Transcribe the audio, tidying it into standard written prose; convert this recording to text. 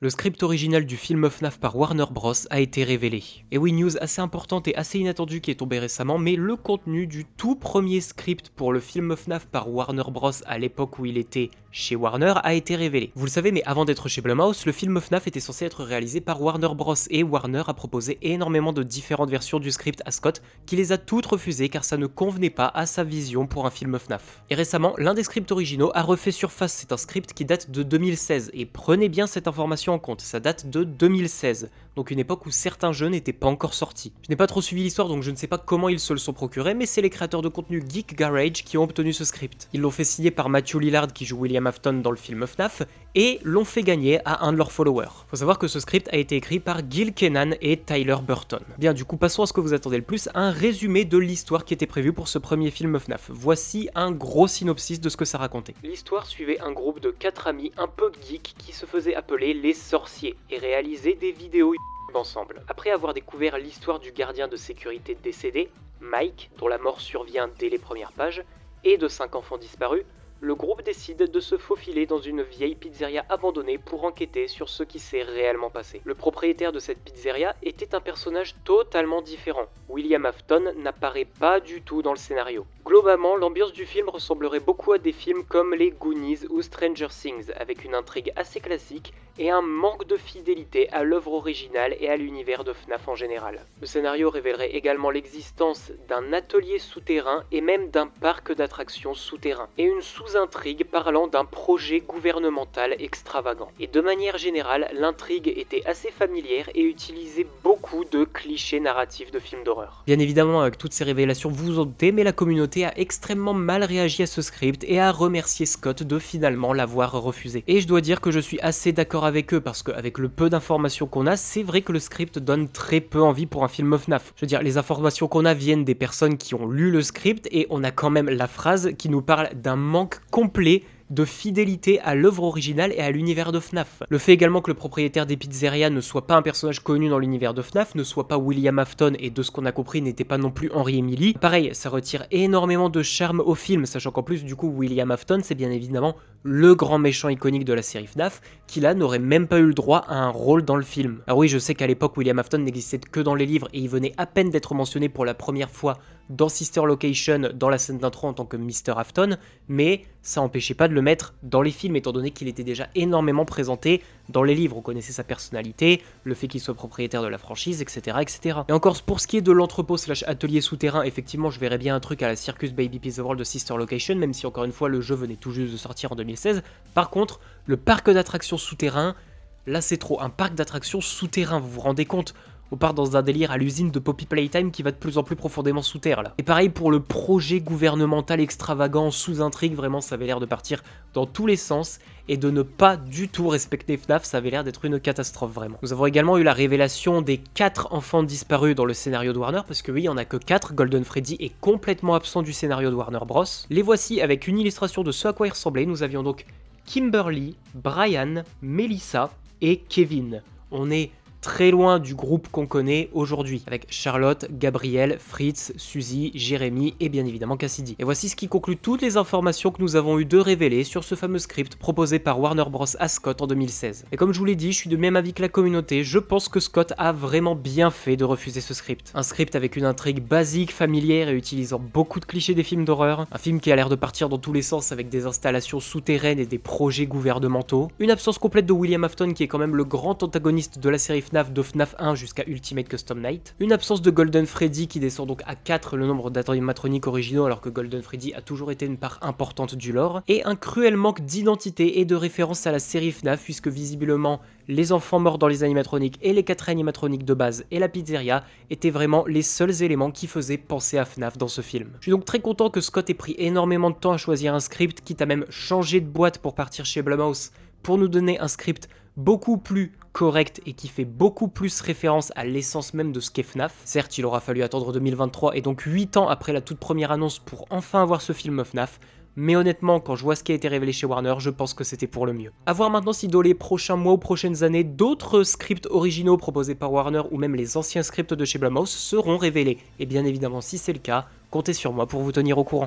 Le script original du film FNAF par Warner Bros a été révélé. Et oui, news assez importante et assez inattendue qui est tombée récemment, mais le contenu du tout premier script pour le film FNAF par Warner Bros à l'époque où il était chez Warner a été révélé. Vous le savez, mais avant d'être chez Blumhouse, le film FNAF était censé être réalisé par Warner Bros et Warner a proposé énormément de différentes versions du script à Scott qui les a toutes refusées car ça ne convenait pas à sa vision pour un film FNAF. Et récemment, l'un des scripts originaux a refait surface, c'est un script qui date de 2016 et prenez bien cette information en compte, ça date de 2016, donc une époque où certains jeux n'étaient pas encore sortis. Je n'ai pas trop suivi l'histoire donc je ne sais pas comment ils se le sont procurés, mais c'est les créateurs de contenu Geek Garage qui ont obtenu ce script. Ils l'ont fait signer par Matthew Lillard qui joue William Afton dans le film FNAF, et l'ont fait gagner à un de leurs followers. Faut savoir que ce script a été écrit par Gil Kenan et Tyler Burton. Bien, du coup passons à ce que vous attendez le plus, un résumé de l'histoire qui était prévue pour ce premier film FNAF. Voici un gros synopsis de ce que ça racontait. L'histoire suivait un groupe de 4 amis un peu geeks qui se faisaient appeler les sorciers et réalisaient des vidéos ensemble. Après avoir découvert l'histoire du gardien de sécurité décédé, Mike, dont la mort survient dès les premières pages, et de 5 enfants disparus, le groupe décide de se faufiler dans une vieille pizzeria abandonnée pour enquêter sur ce qui s'est réellement passé. Le propriétaire de cette pizzeria était un personnage totalement différent. William Afton n'apparaît pas du tout dans le scénario. Globalement, l'ambiance du film ressemblerait beaucoup à des films comme les Goonies ou Stranger Things, avec une intrigue assez classique et un manque de fidélité à l'œuvre originale et à l'univers de FNAF en général. Le scénario révélerait également l'existence d'un atelier souterrain et même d'un parc d'attractions souterrain, et une sous-intrigue parlant d'un projet gouvernemental extravagant. Et de manière générale, l'intrigue était assez familière et utilisait beaucoup de clichés narratifs de films d'horreur. Bien évidemment, avec toutes ces révélations, vous vous en doutez, mais la communauté a extrêmement mal réagi à ce script et a remercié Scott de finalement l'avoir refusé. Et je dois dire que je suis assez d'accord avec eux, parce qu'avec le peu d'informations qu'on a, c'est vrai que le script donne très peu envie pour un film FNAF. Je veux dire, les informations qu'on a viennent des personnes qui ont lu le script et on a quand même la phrase qui nous parle d'un manque complet de fidélité à l'œuvre originale et à l'univers de FNAF. Le fait également que le propriétaire des pizzerias ne soit pas un personnage connu dans l'univers de FNAF, ne soit pas William Afton et de ce qu'on a compris n'était pas non plus Henry Emily. Pareil, ça retire énormément de charme au film, sachant qu'en plus du coup William Afton c'est bien évidemment le grand méchant iconique de la série FNAF, qui là n'aurait même pas eu le droit à un rôle dans le film. Alors oui, je sais qu'à l'époque William Afton n'existait que dans les livres et il venait à peine d'être mentionné pour la première fois dans Sister Location dans la scène d'intro en tant que Mr. Afton, mais ça n'empêchait pas de le mettre dans les films étant donné qu'il était déjà énormément présenté dans les livres. On connaissait sa personnalité, le fait qu'il soit propriétaire de la franchise, etc. etc. Et encore pour ce qui est de l'entrepôt slash atelier souterrain, effectivement je verrais bien un truc à la Circus Baby Pizza World de Sister Location, même si encore une fois le jeu venait tout juste de sortir en 2016. Par contre, le parc d'attractions souterrain, là c'est trop. Un parc d'attractions souterrain, vous vous rendez compte ? On part dans un délire à l'usine de Poppy Playtime qui va de plus en plus profondément sous terre là. Et pareil pour le projet gouvernemental extravagant sous intrigue, vraiment ça avait l'air de partir dans tous les sens et de ne pas du tout respecter FNAF, ça avait l'air d'être une catastrophe vraiment. Nous avons également eu la révélation des 4 enfants disparus dans le scénario de Warner, parce que oui, il n'y en a que 4, Golden Freddy est complètement absent du scénario de Warner Bros. Les voici avec une illustration de ce à quoi ils ressemblaient. Nous avions donc Kimberly, Brian, Melissa et Kevin. On est très loin du groupe qu'on connaît aujourd'hui, avec Charlotte, Gabriel, Fritz, Suzy, Jérémy et bien évidemment Cassidy. Et voici ce qui conclut toutes les informations que nous avons eu de révéler sur ce fameux script proposé par Warner Bros à Scott en 2016. Et comme je vous l'ai dit, je suis de même avis que la communauté, je pense que Scott a vraiment bien fait de refuser ce script. Un script avec une intrigue basique, familière et utilisant beaucoup de clichés des films d'horreur, un film qui a l'air de partir dans tous les sens avec des installations souterraines et des projets gouvernementaux, une absence complète de William Afton qui est quand même le grand antagoniste de la série FNAF de FNAF 1 jusqu'à Ultimate Custom Night, une absence de Golden Freddy qui descend donc à 4 le nombre d'animatroniques originaux alors que Golden Freddy a toujours été une part importante du lore, et un cruel manque d'identité et de référence à la série FNAF puisque visiblement les enfants morts dans les animatroniques et les 4 animatroniques de base et la pizzeria étaient vraiment les seuls éléments qui faisaient penser à FNAF dans ce film. Je suis donc très content que Scott ait pris énormément de temps à choisir un script, quitte à même changer de boîte pour partir chez Blumhouse pour nous donner un script beaucoup plus correct et qui fait beaucoup plus référence à l'essence même de ce qu'est FNAF. Certes, il aura fallu attendre 2023 et donc 8 ans après la toute première annonce pour enfin avoir ce film FNAF, mais honnêtement, quand je vois ce qui a été révélé chez Warner, je pense que c'était pour le mieux. A voir maintenant si dans les prochains mois ou prochaines années, d'autres scripts originaux proposés par Warner ou même les anciens scripts de chez Blumhouse seront révélés. Et bien évidemment, si c'est le cas, comptez sur moi pour vous tenir au courant.